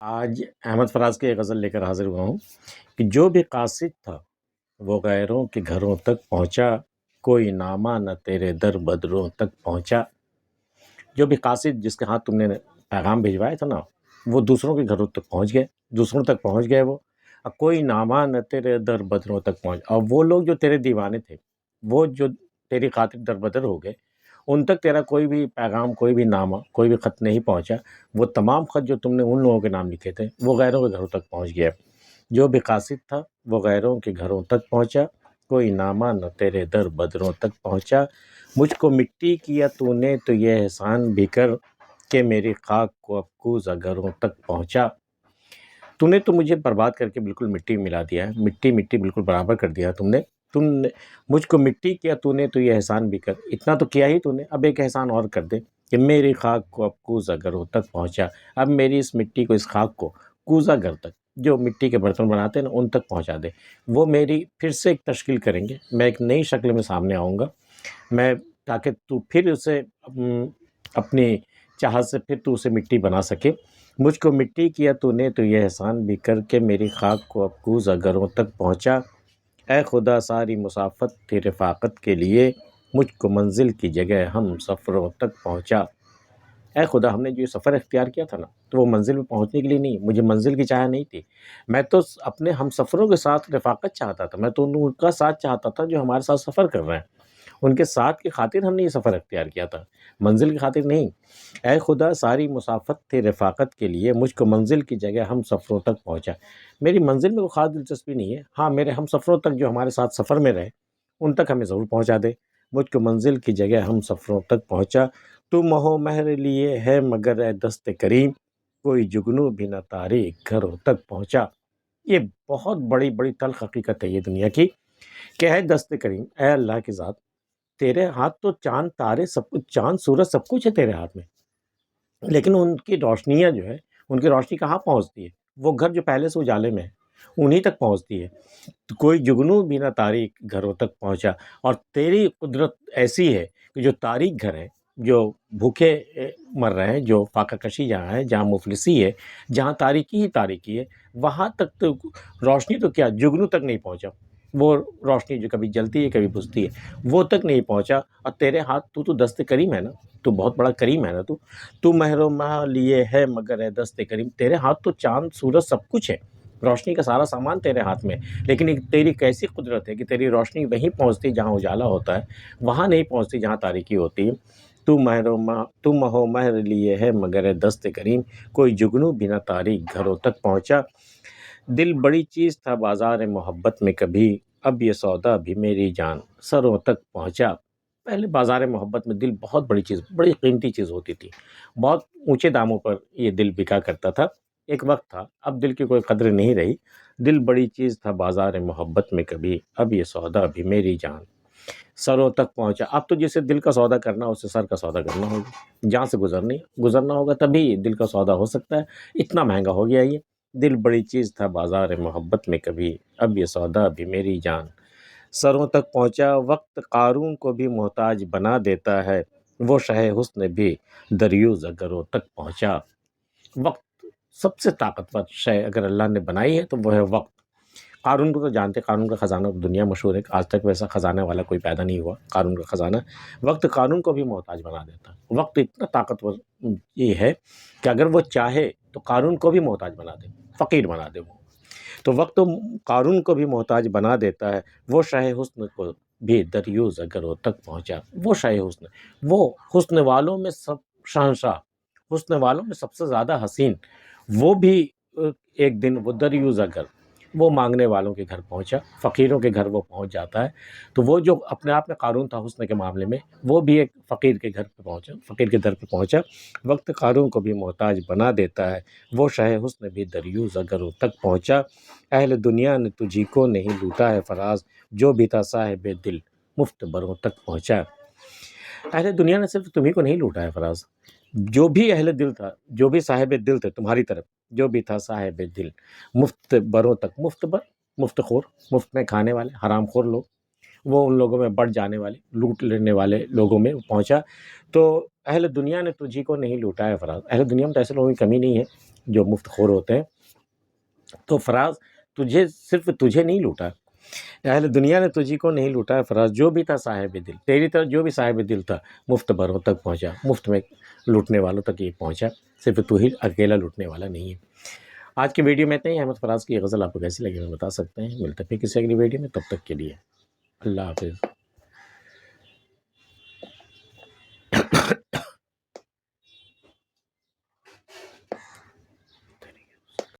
آج احمد فراز کی ایک غزل لے کر حاضر ہوا ہوں کہ جو بھی قاصد تھا وہ غیروں کے گھروں تک پہنچا، کوئی نامہ نہ تیرے در بدروں تک پہنچا۔ جو بھی قاصد جس کے ہاتھ تم نے پیغام بھجوایا تھا نا، وہ دوسروں کے گھروں تک پہنچ گئے، دوسروں تک پہنچ گئے وہ۔ اب کوئی نامہ نہ تیرے در بدروں تک پہنچ، اور وہ لوگ جو تیرے دیوانے تھے، وہ جو تیری خاطر در بدر ہو گئے، ان تک تیرا کوئی بھی پیغام، کوئی بھی نامہ، کوئی بھی خط نہیں پہنچا۔ وہ تمام خط جو تم نے ان لوگوں کے نام لکھے تھے وہ غیروں کے گھروں تک پہنچ گیا۔ جو بھی قاصد تھا وہ غیروں کے گھروں تک پہنچا، کوئی نامہ نہ تیرے در بدروں تک پہنچا۔ مجھ کو مٹی کیا تو نے تو یہ احسان بھی کر، کہ میری خاک کو اب کوزہ گھروں تک پہنچا۔ تو نے تو مجھے برباد کر کے بالکل مٹی میں ملا دیا ہے، مٹی مٹی بالکل برابر کر دیا تم نے۔ مجھ کو مٹی کیا تو نے تو یہ احسان بھی کر، اتنا تو کیا ہی تو نے، اب ایک احسان اور کر دے کہ میری خاک کو اب کوزہ گھروں تک پہنچا۔ اب میری اس مٹی کو، اس خاک کو کوزہ گھر تک، جو مٹی کے برتن بناتے ہیں نا، ان تک پہنچا دے۔ وہ میری پھر سے ایک تشکیل کریں گے، میں ایک نئی شکل میں سامنے آؤں گا، میں تاکہ تو پھر اسے اپنی چاہت سے پھر تو اسے مٹی بنا سکے۔ مجھ کو مٹی کیا تو نے تو یہ احسان بھی کر، کے میری خاک کو اب کوزہ گھروں تک پہنچا۔ اے خدا ساری مسافت تھی رفاقت کے لیے، مجھ کو منزل کی جگہ ہم سفروں تک پہنچا۔ اے خدا، ہم نے جو سفر اختیار کیا تھا نا، تو وہ منزل میں پہنچنے کے لیے نہیں، مجھے منزل کی چاہ نہیں تھی، میں تو اپنے ہم سفروں کے ساتھ رفاقت چاہتا تھا، میں تو ان کا ساتھ چاہتا تھا جو ہمارے ساتھ سفر کر رہے ہیں، ان کے ساتھ کی خاطر ہم نے یہ سفر اختیار کیا تھا، منزل کی خاطر نہیں۔ اے خدا ساری مسافت تھی رفاقت کے لیے، مجھ کو منزل کی جگہ ہم سفروں تک پہنچا۔ میری منزل میں کوئی خاص دلچسپی نہیں ہے، ہاں میرے ہم سفروں تک جو ہمارے ساتھ سفر میں رہے ان تک ہمیں ضرور پہنچا دے۔ مجھ کو منزل کی جگہ ہم سفروں تک پہنچا۔ تو مہو مہر لیے ہے مگر اے دست کریم، کوئی جگنو بھی نہ تاریک گھروں تک پہنچا۔ یہ بہت بڑی بڑی تلخ حقیقت ہے یہ دنیا کی، کہ ہے دست کریم، اے اللہ کی ذات، تیرے ہاتھ تو چاند تارے سب کچھ، چاند سورج سب کچھ ہے تیرے ہاتھ میں، لیکن ان کی روشنیاں جو ہے، ان کی روشنی کہاں پہنچتی ہے؟ وہ گھر جو پہلے سے اجالے میں ہے انہی تک پہنچتی ہے۔ تو کوئی جگنو بھی نہ تاریک گھروں تک پہنچا، اور تیری قدرت ایسی ہے کہ جو تاریک گھر ہیں، جو بھوکے مر رہے ہیں، جو فاقہ کشی جہاں ہے، جہاں مفلسی ہے، جہاں تاریکی ہی تاریکی ہے، وہاں تک تو روشنی تو کیا جگنو تک نہیں پہنچا، وہ روشنی جو کبھی جلتی ہے کبھی بجھتی ہے وہ تک نہیں پہنچا۔ اور تیرے ہاتھ تو دست کریم ہے نا، تو بہت بڑا کریم ہے نا، تو مہر و مہ لیے ہے مگر اے دست کریم، تیرے ہاتھ تو چاند سورج سب کچھ ہے، روشنی کا سارا سامان تیرے ہاتھ میں، لیکن ایک تیری کیسی قدرت ہے کہ تیری روشنی وہیں پہنچتی جہاں اجالا ہوتا ہے، وہاں نہیں پہنچتی جہاں تاریکی ہوتی ہے۔ تو مہو مہر لیے ہے مگر اے دست کریم، کوئی جگنو بھی نہ تاریک گھروں تک پہنچا۔ دل بڑی چیز تھا بازار محبت میں کبھی، اب یہ سودا بھی میری جان سروں تک پہنچا۔ پہلے بازار محبت میں دل بہت بڑی چیز، بڑی قیمتی چیز ہوتی تھی، بہت اونچے داموں پر یہ دل بکا کرتا تھا، ایک وقت تھا، اب دل کی کوئی قدر نہیں رہی۔ دل بڑی چیز تھا بازار محبت میں کبھی، اب یہ سودا بھی میری جان سروں تک پہنچا۔ اب تو جسے دل کا سودا کرنا اسے سر کا سودا کرنا ہوگا، جہاں سے گزرنا ہوگا تبھی دل کا سودا ہو سکتا ہے، اتنا مہنگا ہو گیا یہ۔ دل بڑی چیز تھا بازار محبت میں کبھی، اب یہ سودا بھی میری جان سروں تک پہنچا۔ وقت قارون کو بھی محتاج بنا دیتا ہے، وہ شہ حسن بھی دریوزہ گھروں تک پہنچا۔ وقت سب سے طاقتور شے اگر اللہ نے بنائی ہے تو وہ ہے وقت۔ قارون کو تو جانتے، قارون کا خزانہ دنیا مشہور ہے، آج تک ویسا خزانے والا کوئی پیدا نہیں ہوا قارون کا خزانہ۔ وقت قارون کو بھی محتاج بنا دیتا ہے، وقت اتنا طاقتور یہ ہے کہ اگر وہ چاہے تو قارون کو بھی محتاج بنا دے، فقیر بنا دے وہ۔ تو وقت قارون کو بھی محتاج بنا دیتا ہے، وہ شہ حسن کو بھی دریوزہ گھروں تک پہنچا۔ وہ شہ حسن، وہ حسن والوں میں سب شہنشاہ، حسن والوں میں سب سے زیادہ حسین، وہ بھی ایک دن وہ دریوزہ گھر، وہ مانگنے والوں کے گھر پہنچا، فقیروں کے گھر وہ پہنچ جاتا ہے۔ تو وہ جو اپنے آپ میں قارون تھا حسن کے معاملے میں، وہ بھی ایک فقیر کے گھر پہ پہنچا، فقیر کے در پہ پہنچا۔ وقت قارون کو بھی محتاج بنا دیتا ہے، وہ شہ حسن بھی دریوزہ گھروں تک پہنچا۔ اہل دنیا نے تجھی کو نہیں لوٹا ہے فراز، جو بھی تھا صاحب دل مفت بروں تک پہنچا۔ اہل دنیا نے صرف تمہیں کو نہیں لوٹا ہے فراز، جو بھی اہل دل تھا، جو بھی صاحب دل تھے تمہاری طرف، جو بھی تھا صاحب دل مفت بروں تک، مفت بر، مفت خور، مفت میں کھانے والے حرام خور لوگ، وہ ان لوگوں میں بڑھ جانے والے لوٹ لینے والے لوگوں میں پہنچا۔ تو اہل دنیا نے تجھی کو نہیں لوٹا ہے فراز، اہل دنیا میں تو ایسے لوگوں کی کمی نہیں ہے جو مفت خور ہوتے ہیں۔ تو فراز صرف تجھے نہیں لوٹا، اہل دنیا نے تجھی کو نہیں لوٹا ہے فراز، جو بھی تھا صاحب دل، تیری طرح جو بھی صاحب دل تھا مفت بروں تک پہنچا، مفت میں لوٹنے والوں تک یہ پہنچا، صرف تو ہی اکیلا لوٹنے والا نہیں ہے۔ آج کی ویڈیو میں اتنا ہی۔ احمد فراز کی یہ غزل آپ کو کیسی لگی ہمیں بتا سکتے ہیں۔ ملتے ہیں پھر کسی اگلی ویڈیو میں، تب تک کے لیے اللہ حافظ۔